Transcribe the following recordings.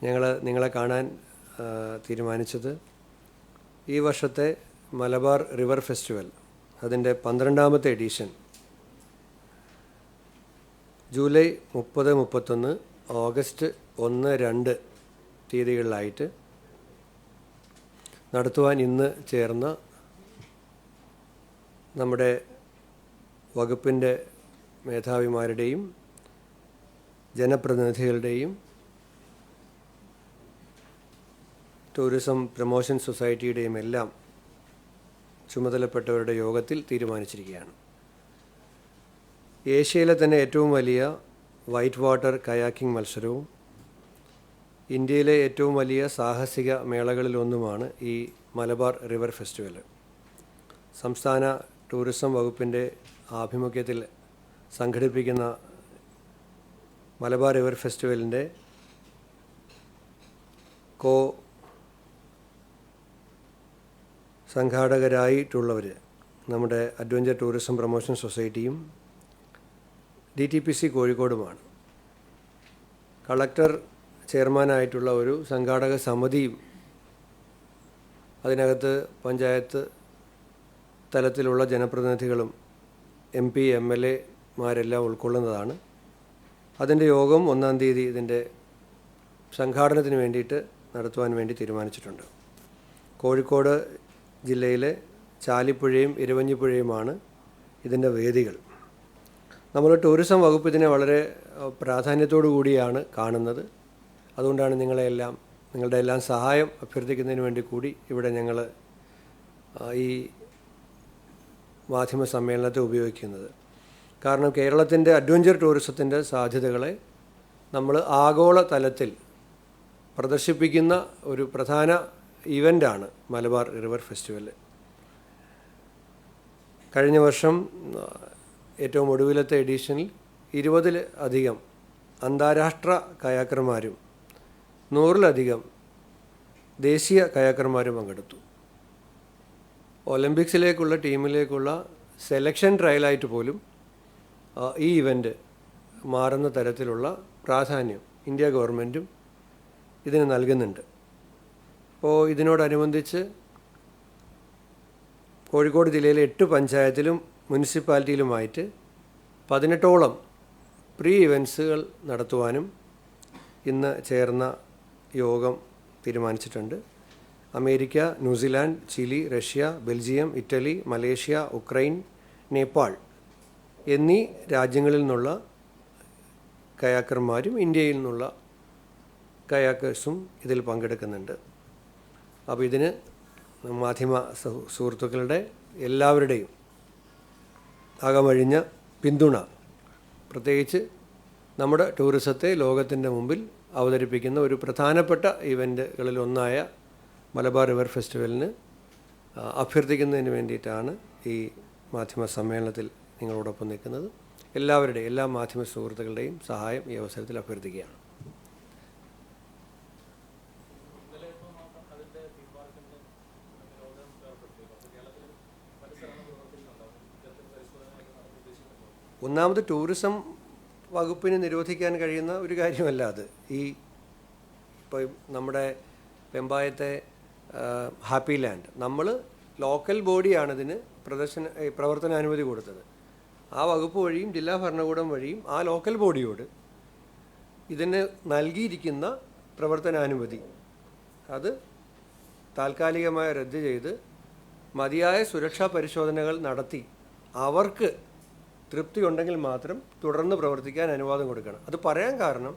നിങ്ങളെ കാണാൻ തീരുമാനിച്ചത് ഈ വർഷത്തെ മലബാർ റിവർ ഫെസ്റ്റിവൽ അതിൻ്റെ 12ാമത്തെ എഡിഷൻ ജൂലൈ 30, 31, ഓഗസ്റ്റ് 1, 2 തീയതികളിലായിട്ട് നടത്തുവാൻ ഇന്ന് ചേർന്ന നമ്മുടെ വകുപ്പിൻ്റെ മേധാവിമാരുടെയും ജനപ്രതിനിധികളുടെയും ടൂറിസം പ്രൊമോഷൻ സൊസൈറ്റിയുടെയും എല്ലാം ചുമതലപ്പെട്ടവരുടെ യോഗത്തിൽ തീരുമാനിച്ചിരിക്കുകയാണ്. ഏഷ്യയിലെ തന്നെ ഏറ്റവും വലിയ വൈറ്റ് വാട്ടർ കയാക്കിംഗ് മത്സരവും ഇന്ത്യയിലെ ഏറ്റവും വലിയ സാഹസിക മേളകളിലൊന്നുമാണ് ഈ മലബാർ റിവർ ഫെസ്റ്റിവൽ. സംസ്ഥാന ടൂറിസം വകുപ്പിൻ്റെ ആഭിമുഖ്യത്തിൽ സംഘടിപ്പിക്കുന്ന മലബാർ റിവർ ഫെസ്റ്റിവലിൻ്റെ സംഘാടകരായിട്ടുള്ളവർ നമ്മുടെ അഡ്വഞ്ചർ ടൂറിസം പ്രൊമോഷൻ സൊസൈറ്റിയും DTPC കോഴിക്കോടുമാണ്. കളക്ടർ ചെയർമാനായിട്ടുള്ള ഒരു സംഘാടക സമിതിയും അതിനകത്ത് പഞ്ചായത്ത് തലത്തിലുള്ള ജനപ്രതിനിധികളും MP, MLA മാരെല്ലാം ഉൾക്കൊള്ളുന്നതാണ്. അതിൻ്റെ യോഗം 1-ാം തീയതി ഇതിൻ്റെ സംഘാടനത്തിന് വേണ്ടിയിട്ട് നടത്തുവാൻ വേണ്ടി തീരുമാനിച്ചിട്ടുണ്ട്. കോഴിക്കോട് ജില്ലയിലെ ചാലിപ്പുഴയും ഇരുവഞ്ഞിപ്പുഴയുമാണ് ഇതിൻ്റെ വേദികൾ. നമ്മൾ ടൂറിസം വകുപ്പ് ഇതിനെ വളരെ പ്രാധാന്യത്തോടു കൂടിയാണ് കാണുന്നത്. അതുകൊണ്ടാണ് നിങ്ങളുടെ എല്ലാം സഹായം അഭ്യർത്ഥിക്കുന്നതിന് വേണ്ടി കൂടി ഇവിടെ ഞങ്ങൾ ഈ മാധ്യമ സമ്മേളനത്തെ ഉപയോഗിക്കുന്നത്. കാരണം കേരളത്തിൻ്റെ അഡ്വഞ്ചർ ടൂറിസത്തിൻ്റെ സാധ്യതകളെ നമ്മൾ ആഗോള തലത്തിൽ പ്രദർശിപ്പിക്കുന്ന ഒരു പ്രധാന ഇവൻ്റാണ് മലബാർ റിവർ ഫെസ്റ്റിവൽ. കഴിഞ്ഞ വർഷം ഏറ്റവും ഒടുവിലത്തെ എഡിഷനിൽ 20-ലധികം അന്താരാഷ്ട്ര കയാക്കർമാരും 100-ലധികം ദേശീയ കയാക്കർമാരും പങ്കെടുത്തു. ഒളിമ്പിക്സിലേക്കുള്ള ടീമിലേക്കുള്ള സെലക്ഷൻ ട്രയലായിട്ട് പോലും ഈ ഇവൻ്റ് മാറുന്ന തരത്തിലുള്ള പ്രാധാന്യം ഇന്ത്യ ഗവൺമെൻറ്റും ഇതിന് നൽകുന്നുണ്ട്. അപ്പോൾ ഇതിനോടനുബന്ധിച്ച് കോഴിക്കോട് ജില്ലയിലെ 8 പഞ്ചായത്തിലും മുനിസിപ്പാലിറ്റിയിലുമായിട്ട് 18ഓളം പ്രീ ഇവൻസുകൾ നടത്തുവാനും ഇന്ന് ചേർന്ന യോഗം തീരുമാനിച്ചിട്ടുണ്ട്. America, New Zealand, Chile, Russia, Belgium, Italy, Malaysia, Ukraine, Nepal എന്നീ രാജ്യങ്ങളിൽ നിന്നുള്ള കയാക്കർമാരും ഇന്ത്യയിൽ നിന്നുള്ള കയാക്കേഴ്സും ഇതിൽ പങ്കെടുക്കുന്നുണ്ട്. അപ്പോൾ ഇതിന് മാധ്യമ സുഹൃത്തുക്കളുടെ എല്ലാവരുടെയും അകമഴിഞ്ഞ പിന്തുണ, പ്രത്യേകിച്ച് നമ്മുടെ ടൂറിസത്തെ ലോകത്തിൻ്റെ മുമ്പിൽ അവതരിപ്പിക്കുന്ന ഒരു പ്രധാനപ്പെട്ട ഇവൻ്റുകളിലൊന്നായ മലബാർ റിവർ ഫെസ്റ്റിവലിന് അഭ്യർത്ഥിക്കുന്നതിന് വേണ്ടിയിട്ടാണ് ഈ മാധ്യമ സമ്മേളനത്തിൽ നിങ്ങളോടൊപ്പം നിൽക്കുന്നത്. എല്ലാ മാധ്യമ സുഹൃത്തുക്കളുടെയും സഹായം ഈ അവസരത്തിൽ അഭ്യർത്ഥിക്കുകയാണ്. ഒന്നാമത് ടൂറിസം വകുപ്പിന് നിരോധിക്കാൻ കഴിയുന്ന ഒരു കാര്യമല്ല അത്. ഇപ്പോൾ നമ്മുടെ വെമ്പായത്തെ ഹാപ്പി ലാൻഡ് നമ്മൾ ലോക്കൽ ബോഡിയാണിതിന് പ്രവർത്തനാനുമതി കൊടുത്തത്. ആ വകുപ്പ് വഴിയും ജില്ലാ ഭരണകൂടം വഴിയും ആ ലോക്കൽ ബോഡിയോട് ഇതിന് നൽകിയിരിക്കുന്ന പ്രവർത്തനാനുമതി അത് താൽക്കാലികമായി റദ്ദ് ചെയ്ത് മതിയായ സുരക്ഷാ പരിശോധനകൾ നടത്തി അവർക്ക് തൃപ്തി ഉണ്ടെങ്കിൽ മാത്രം തുടർന്ന് പ്രവർത്തിക്കാൻ അനുവാദം കൊടുക്കണം. അത് പറയാൻ കാരണം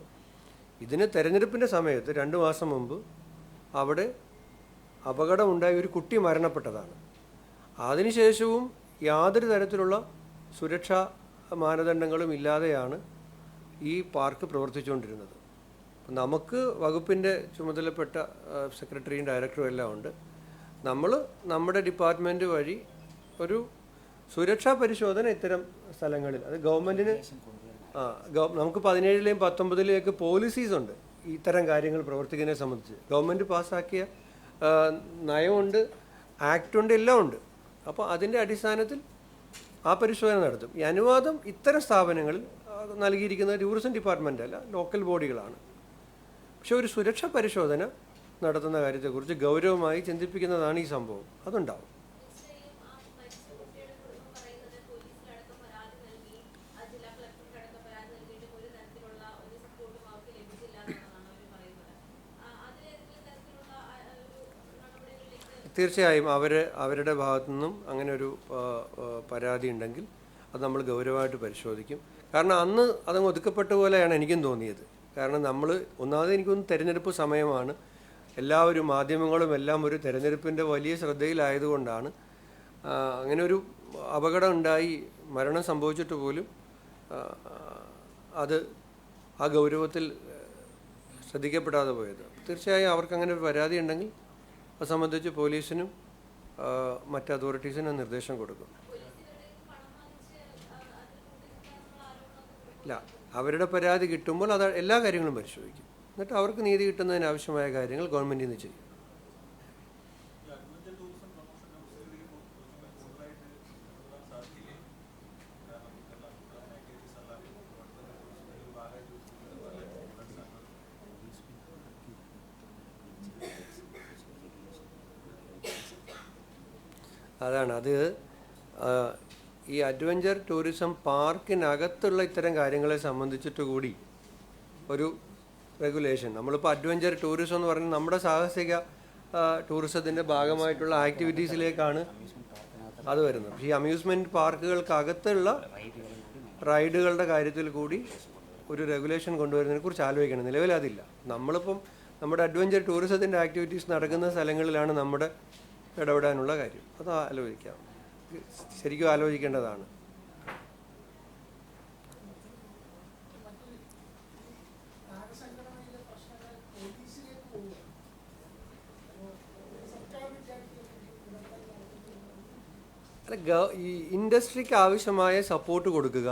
ഇതിന് തെരഞ്ഞെടുപ്പിൻ്റെ സമയത്ത് 2 മാസം മുമ്പ് അവിടെ അപകടമുണ്ടായി ഒരു കുട്ടി മരണപ്പെട്ടതാണ്. അതിനുശേഷവും യാതൊരു തരത്തിലുള്ള സുരക്ഷാ മാനദണ്ഡങ്ങളും ഇല്ലാതെയാണ് ഈ പാർക്ക് പ്രവർത്തിച്ചുകൊണ്ടിരുന്നത്. നമുക്ക് വകുപ്പിൻ്റെ ചുമതലപ്പെട്ട സെക്രട്ടറിയും ഡയറക്ടറും എല്ലാം ഉണ്ട്. നമ്മൾ നമ്മുടെ ഡിപ്പാർട്ട്മെൻറ്റ് വഴി ഒരു സുരക്ഷാ പരിശോധന ഇത്തരം സ്ഥലങ്ങളിൽ അത് ഗവൺമെൻറ്റിന് നമുക്ക് 17-ലെയും 19-ലെയൊക്കെ പോളിസീസ് ഉണ്ട് ഇത്തരം കാര്യങ്ങൾ പ്രവർത്തിക്കുന്നതിനെ സംബന്ധിച്ച്. ഗവൺമെൻറ് പാസ്സാക്കിയ നയമുണ്ട്, ആക്ടുണ്ട്, എല്ലാം ഉണ്ട്. അപ്പോൾ അതിൻ്റെ അടിസ്ഥാനത്തിൽ ആ പരിശോധന നടത്തും. ഈ അനുവാദം ഇത്തരം സ്ഥാപനങ്ങളിൽ നൽകിയിരിക്കുന്ന ടൂറിസം ഡിപ്പാർട്ട്മെൻ്റ് അല്ല, ലോക്കൽ ബോഡികളാണ്. പക്ഷെ ഒരു സുരക്ഷാ പരിശോധന നടത്തുന്ന കാര്യത്തെക്കുറിച്ച് ഗൗരവമായി ചിന്തിപ്പിക്കുന്നതാണ് ഈ സംഭവം. അതുണ്ടാവും. തീർച്ചയായും അവരുടെ ഭാഗത്തു നിന്നും അങ്ങനെ ഒരു പരാതി ഉണ്ടെങ്കിൽ അത് നമ്മൾ ഗൗരവമായിട്ട് പരിശോധിക്കും. കാരണം അന്ന് അതങ്ങ് ഒതുക്കപ്പെട്ട പോലെയാണ് എനിക്കും തോന്നിയത്. കാരണം നമ്മൾ ഒന്നാമത് എനിക്കൊന്ന് തെരഞ്ഞെടുപ്പ് സമയമാണ്, എല്ലാവരും മാധ്യമങ്ങളും എല്ലാം ഒരു തെരഞ്ഞെടുപ്പിൻ്റെ വലിയ ശ്രദ്ധയിലായതുകൊണ്ടാണ് അങ്ങനെ ഒരു അപകടം ഉണ്ടായി, മരണം സംഭവിച്ചിട്ട് പോലും അത് ആ ഗൗരവത്തിൽ ശ്രദ്ധിക്കപ്പെടാതെ പോയത്. തീർച്ചയായും അവർക്ക് അങ്ങനെ ഒരു പരാതി ഉണ്ടെങ്കിൽ അത് സംബന്ധിച്ച് പോലീസിനും മറ്റ് അതോറിറ്റീസിനും നിർദ്ദേശം കൊടുക്കും. ഇല്ല, അവരുടെ പരാതി കിട്ടുമ്പോൾ അത് എല്ലാ കാര്യങ്ങളും പരിശോധിക്കും. എന്നിട്ട് അവർക്ക് നീതി കിട്ടുന്നതിന് ആവശ്യമായ കാര്യങ്ങൾ ഗവൺമെൻറ്റിൽ നിന്ന് ചെയ്യും. അതാണ് അത് ഈ അഡ്വഞ്ചർ ടൂറിസം പാർക്കിനകത്തുള്ള ഇത്തരം കാര്യങ്ങളെ സംബന്ധിച്ചിട്ട് കൂടി ഒരു റെഗുലേഷൻ. നമ്മളിപ്പോൾ അഡ്വഞ്ചർ ടൂറിസം എന്ന് പറഞ്ഞാൽ നമ്മുടെ സാഹസിക ടൂറിസത്തിൻ്റെ ഭാഗമായിട്ടുള്ള ആക്ടിവിറ്റീസിലേക്കാണ് അത് വരുന്നത്. പക്ഷേ ഈ അമ്യൂസ്മെൻറ്റ് പാർക്കുകൾക്കകത്തുള്ള റൈഡുകളുടെ കാര്യത്തിൽ കൂടി ഒരു റെഗുലേഷൻ കൊണ്ടുവരുന്നതിനെ കുറിച്ച് ആലോചിക്കണം. നിലവിൽ അതില്ല. നമ്മളിപ്പം നമ്മുടെ അഡ്വഞ്ചർ ടൂറിസത്തിൻ്റെ ആക്ടിവിറ്റീസ് നടക്കുന്ന സ്ഥലങ്ങളിലാണ് നമ്മുടെ ഇടപെടാനുള്ള കാര്യം. അത് ആലോചിക്കാം, ശരിക്കും ആലോചിക്കേണ്ടതാണ്. അല്ല, ഈ ഇൻഡസ്ട്രിക്ക് ആവശ്യമായ സപ്പോർട്ട് കൊടുക്കുക,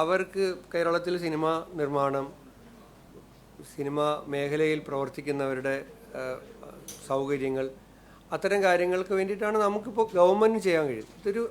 അവർക്ക് കേരളത്തിൽ സിനിമ നിർമ്മാണം, സിനിമ മേഖലയിൽ പ്രവർത്തിക്കുന്നവരുടെ സൗകര്യങ്ങൾ, അത്തരം കാര്യങ്ങൾക്ക് വേണ്ടിയിട്ടാണ് നമുക്കിപ്പോൾ ഗവൺമെൻറ് ചെയ്യാൻ കഴിയും. ഇതൊരു